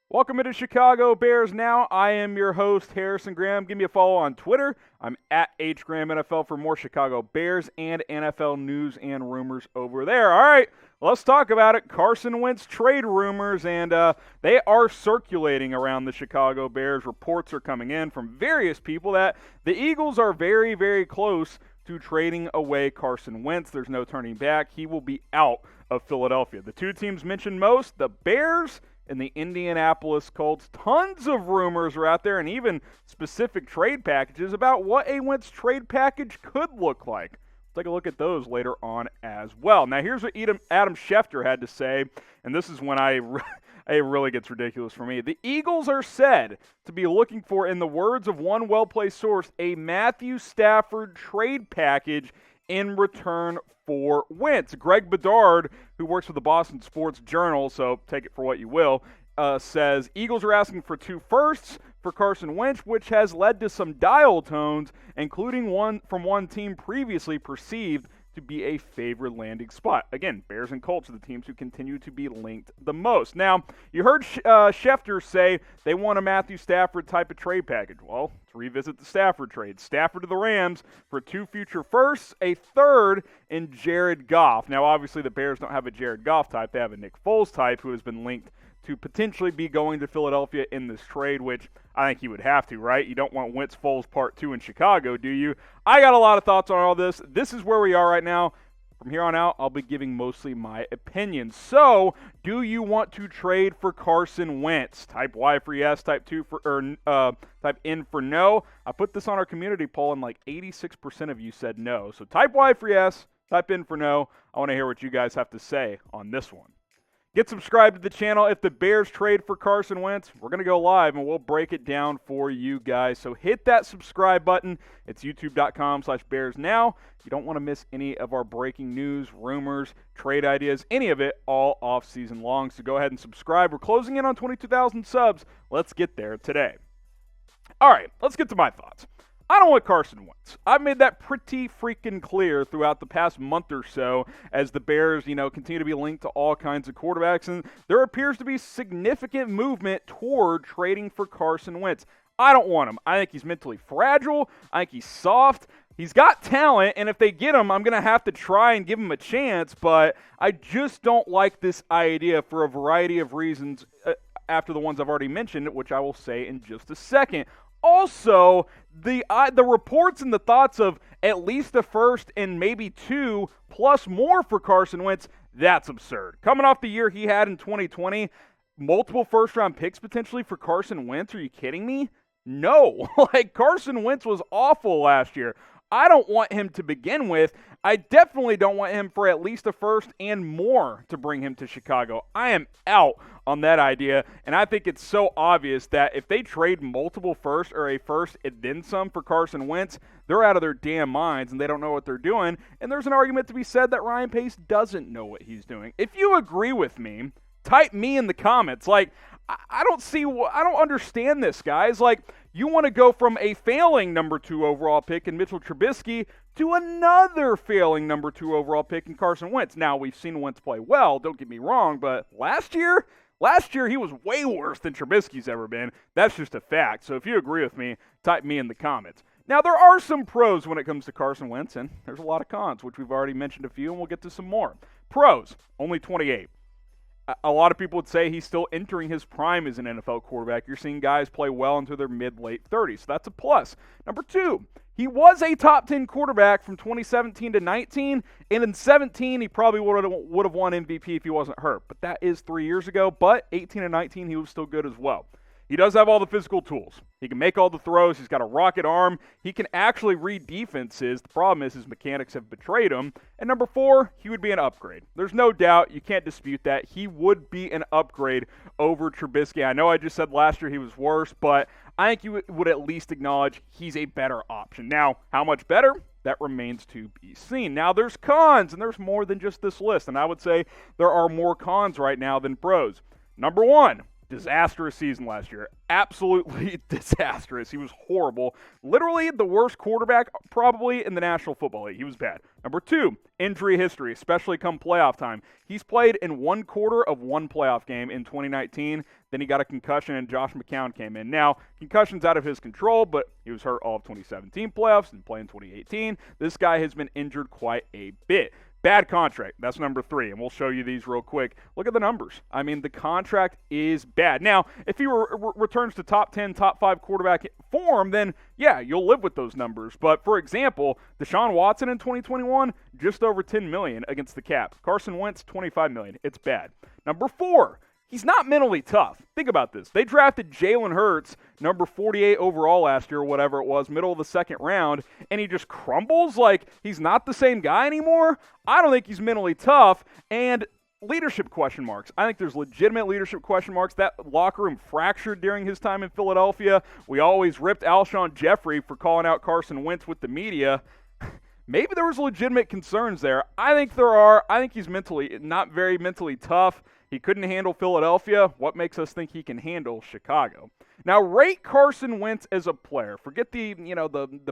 Welcome into Chicago Bears Now. I am your host, Harrison Graham. Give me a follow on Twitter. I'm at HGrahamNFL for more Chicago Bears and NFL news and rumors over there. All right, let's talk about it. Carson Wentz trade rumors, and they are circulating around the Chicago Bears. Reports are coming in from various people that the Eagles are very, very close to trading away Carson Wentz. There's no turning back. He will be out of Philadelphia. The two teams mentioned most, the Bears and the Indianapolis Colts. Tons of rumors are out there and even specific trade packages about what a Wentz trade package could look like. Let's take a look at those later on as well. Now, here's what Adam Schefter had to say, and this is when it really gets ridiculous for me. The Eagles are said to be looking for, in the words of one well-placed source, a Matthew Stafford trade package in return for Wentz. Greg Bedard, who works for the Boston Sports Journal, so take it for what you will, says Eagles are asking for 2 firsts for Carson Wentz, which has led to some dial tones, including one from one team previously perceived to be a favored landing spot. Again, Bears and Colts are the teams who continue to be linked the most. Now, you heard Schefter say they want a Matthew Stafford type of trade package. Well, let's revisit the Stafford trade. Stafford to the Rams for 2 future firsts, a third in Jared Goff. Now, obviously, the Bears don't have a Jared Goff type. They have a Nick Foles type who has been linked to potentially be going to Philadelphia in this trade, which I think he would have to, right? You don't want Wentz Foles Part 2 in Chicago, do you? I got a lot of thoughts on all this. This is where we are right now. From here on out, I'll be giving mostly my opinion. So, do you want to trade for Carson Wentz? Type Y for yes, type N for no. I put this on our community poll, and like 86% of you said no. So, type Y for yes, type N for no. I want to hear what you guys have to say on this one. Get subscribed to the channel. If the Bears trade for Carson Wentz, we're going to go live and we'll break it down for you guys. So hit that subscribe button. It's youtube.com/BearsNow. You don't want to miss any of our breaking news, rumors, trade ideas, any of it all off season long. So go ahead and subscribe. We're closing in on 22,000 subs. Let's get there today. All right, let's get to my thoughts. I don't want Carson Wentz. I've made that pretty freaking clear throughout the past month or so as the Bears, continue to be linked to all kinds of quarterbacks, and there appears to be significant movement toward trading for Carson Wentz. I don't want him. I think he's mentally fragile. I think he's soft. He's got talent, and if they get him, I'm going to have to try and give him a chance, but I just don't like this idea for a variety of reasons after the ones I've already mentioned, which I will say in just a second. Also, the reports and the thoughts of at least a first and maybe 2 plus more for Carson Wentz, that's absurd. Coming off the year he had in 2020, multiple first-round picks potentially for Carson Wentz, are you kidding me? No. Carson Wentz was awful last year. I don't want him to begin with. I definitely don't want him for at least a first and more to bring him to Chicago. I am out on that idea, and I think it's so obvious that if they trade multiple firsts or a first and then some for Carson Wentz, they're out of their damn minds and they don't know what they're doing, and there's an argument to be said that Ryan Pace doesn't know what he's doing. If you agree with me, type me in the comments. I don't understand this, guys. You want to go from a failing number 2 overall pick in Mitchell Trubisky to another failing number 2 overall pick in Carson Wentz. Now, we've seen Wentz play well, don't get me wrong, but last year he was way worse than Trubisky's ever been. That's just a fact. So if you agree with me, type me in the comments. Now, there are some pros when it comes to Carson Wentz, and there's a lot of cons, which we've already mentioned a few, and we'll get to some more. Pros, only 28. A lot of people would say he's still entering his prime as an NFL quarterback. You're seeing guys play well into their mid-late 30s, so that's a plus. Number 2, he was a top 10 quarterback from 2017 to 19, and in 17 he probably would have won MVP if he wasn't hurt. But that is 3 years ago, but 18 and 19 he was still good as well. He does have all the physical tools. He can make all the throws. He's got a rocket arm. He can actually read defenses. The problem is his mechanics have betrayed him. And number 4, he would be an upgrade. There's no doubt. You can't dispute that. He would be an upgrade over Trubisky. I know I just said last year he was worse, but I think you would at least acknowledge he's a better option. Now, how much better? That remains to be seen. Now, there's cons, and there's more than just this list. And I would say there are more cons right now than pros. Number 1. Disastrous season last year. Absolutely disastrous. He was horrible. Literally the worst quarterback probably in the National Football League. He was bad. Number 2, injury history, especially come playoff time. He's played in 1/4 of one playoff game in 2019. Then he got a concussion, and Josh McCown came in. Now, concussion's out of his control, but he was hurt all of 2017 playoffs and playing 2018. This guy has been injured quite a bit. Bad contract. That's number 3, and we'll show you these real quick. Look at the numbers. I mean, the contract is bad. Now, if he returns to top 10, top 5 quarterback form, then, yeah, you'll live with those numbers. But, for example, Deshaun Watson in 2021, just over $10 million against the Caps. Carson Wentz, $25 million. It's bad. Number 4, he's not mentally tough. Think about this. They drafted Jalen Hurts, number 48 overall last year, or whatever it was, middle of the second round, and he just crumbles like he's not the same guy anymore. I don't think he's mentally tough. And leadership question marks. I think there's legitimate leadership question marks. That locker room fractured during his time in Philadelphia. We always ripped Alshon Jeffrey for calling out Carson Wentz with the media. Maybe there was legitimate concerns there. I think there are. I think he's not very mentally tough. He couldn't handle Philadelphia. What makes us think he can handle Chicago? Now, rate Carson Wentz as a player. Forget the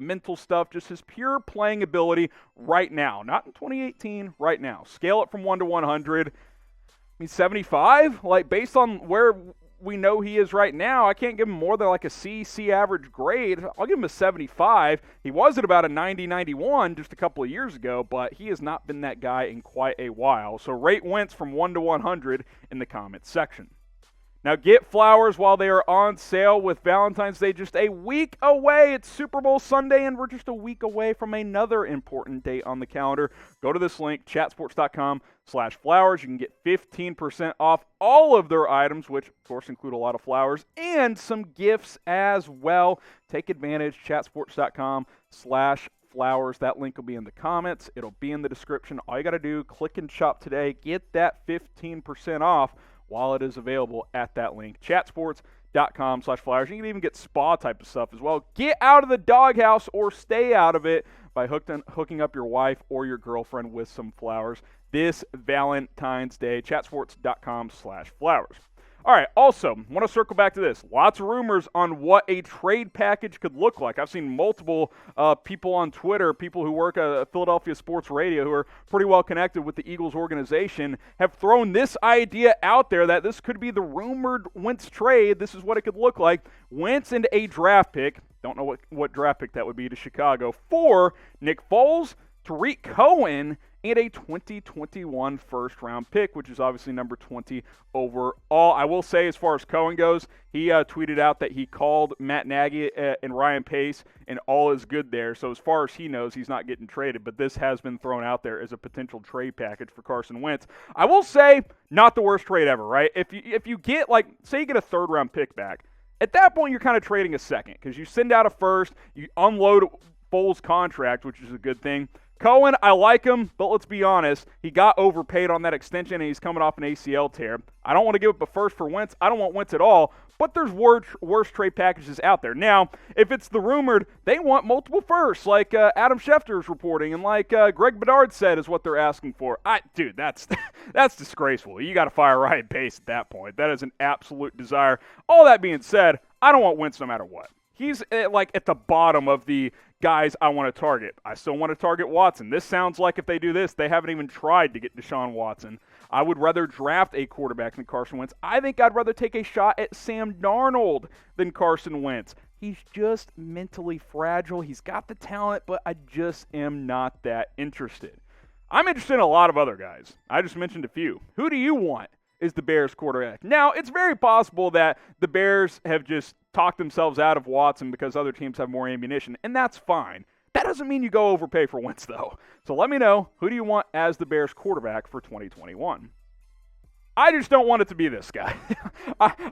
mental stuff, just his pure playing ability right now. Not in 2018, right now. Scale it from 1 to 100. I mean, 75? Like, based on where we know he is right now, I can't give him more than like a C average grade. I'll give him a 75. He was at about a 90, 91 just a couple of years ago, but he has not been that guy in quite a while. So rate Wentz from 1 to 100 in the comments section. Now get flowers while they are on sale with Valentine's Day just a week away. It's Super Bowl Sunday, and we're just a week away from another important date on the calendar. Go to this link, chatsports.com/flowers. You can get 15% off all of their items, which of course include a lot of flowers, and some gifts as well. Take advantage, chatsports.com/flowers. That link will be in the comments. It'll be in the description. All you got to do, click and shop today. Get that 15% off while it is available at that link, chatsports.com/flowers. You can even get spa type of stuff as well. Get out of the doghouse or stay out of it by hooking up your wife or your girlfriend with some flowers this Valentine's Day, chatsports.com/flowers. All right, also, want to circle back to this. Lots of rumors on what a trade package could look like. I've seen multiple people on Twitter, people who work at Philadelphia Sports Radio who are pretty well connected with the Eagles organization, have thrown this idea out there that this could be the rumored Wentz trade. This is what it could look like. Wentz and a draft pick, don't know what draft pick that would be to Chicago, for Nick Foles, Tarik Cohen, and a 2021 first-round pick, which is obviously number 20 overall. I will say, as far as Cohen goes, he tweeted out that he called Matt Nagy and Ryan Pace, and all is good there. So as far as he knows, he's not getting traded. But this has been thrown out there as a potential trade package for Carson Wentz. I will say, not the worst trade ever, right? If you get, like, say you get a third-round pick back, at that point you're kind of trading a second because you send out a first, you unload Foles' contract, which is a good thing. Cohen, I like him, but let's be honest. He got overpaid on that extension, and he's coming off an ACL tear. I don't want to give up a first for Wentz. I don't want Wentz at all, but there's worse trade packages out there. Now, if it's the rumored, they want multiple firsts, like Adam Schefter is reporting, and like Greg Bedard said is what they're asking for. Dude, that's disgraceful. You got to fire Ryan Pace at that point. That is an absolute desire. All that being said, I don't want Wentz no matter what. He's like at the bottom of the guys I want to target. I still want to target Watson. This sounds like if they do this, they haven't even tried to get Deshaun Watson. I would rather draft a quarterback than Carson Wentz. I think I'd rather take a shot at Sam Darnold than Carson Wentz. He's just mentally fragile. He's got the talent, but I just am not that interested. I'm interested in a lot of other guys. I just mentioned a few. Who do you want is the Bears quarterback? Now, it's very possible that the Bears have just talked themselves out of Watson because other teams have more ammunition, and that's fine. That doesn't mean you go overpay for Wentz, though. So let me know, who do you want as the Bears quarterback for 2021? I just don't want it to be this guy.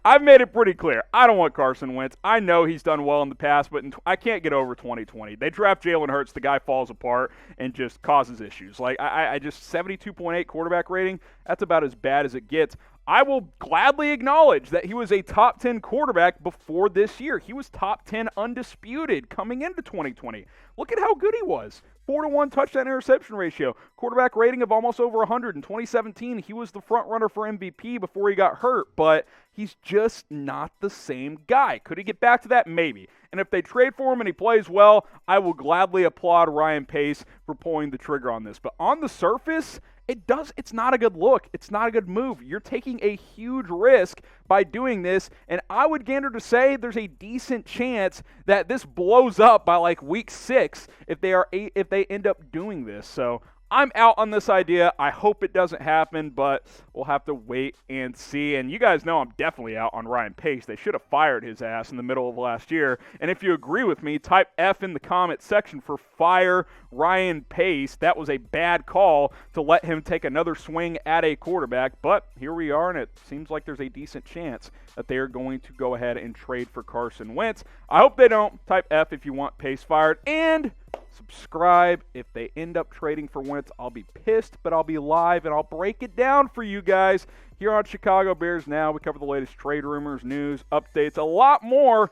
I've made it pretty clear. I don't want Carson Wentz. I know he's done well in the past, but I can't get over 2020. They draft Jalen Hurts, the guy falls apart and just causes issues. Like, I just 72.8 quarterback rating, that's about as bad as it gets. I will gladly acknowledge that he was a top 10 quarterback before this year. He was top 10 undisputed coming into 2020. Look at how good he was. 4-to-1 touchdown interception ratio, quarterback rating of almost over 100. In 2017, he was the front runner for MVP before he got hurt, but he's just not the same guy. Could he get back to that? Maybe. And if they trade for him and he plays well, I will gladly applaud Ryan Pace for pulling the trigger on this. But on the surface, it's not a good look. It's not a good move. You're taking a huge risk by doing this, and I would gander to say there's a decent chance that this blows up by like week 6 if they end up doing this. So I'm out on this idea. I hope it doesn't happen, but we'll have to wait and see. And you guys know I'm definitely out on Ryan Pace. They should have fired his ass in the middle of last year. And if you agree with me, type F in the comment section for fire Ryan Pace. That was a bad call to let him take another swing at a quarterback. But here we are, and it seems like there's a decent chance that they are going to go ahead and trade for Carson Wentz. I hope they don't. Type F if you want Pace fired. And subscribe. If they end up trading for Wentz, I'll be pissed, but I'll be live and I'll break it down for you guys here on Chicago Bears Now. We cover the latest trade rumors, news, updates, a lot more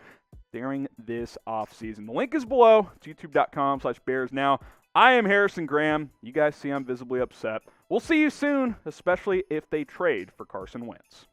during this offseason. The link is below. It's youtube.com/BearsNow. I am Harrison Graham. You guys see I'm visibly upset. We'll see you soon, especially if they trade for Carson Wentz.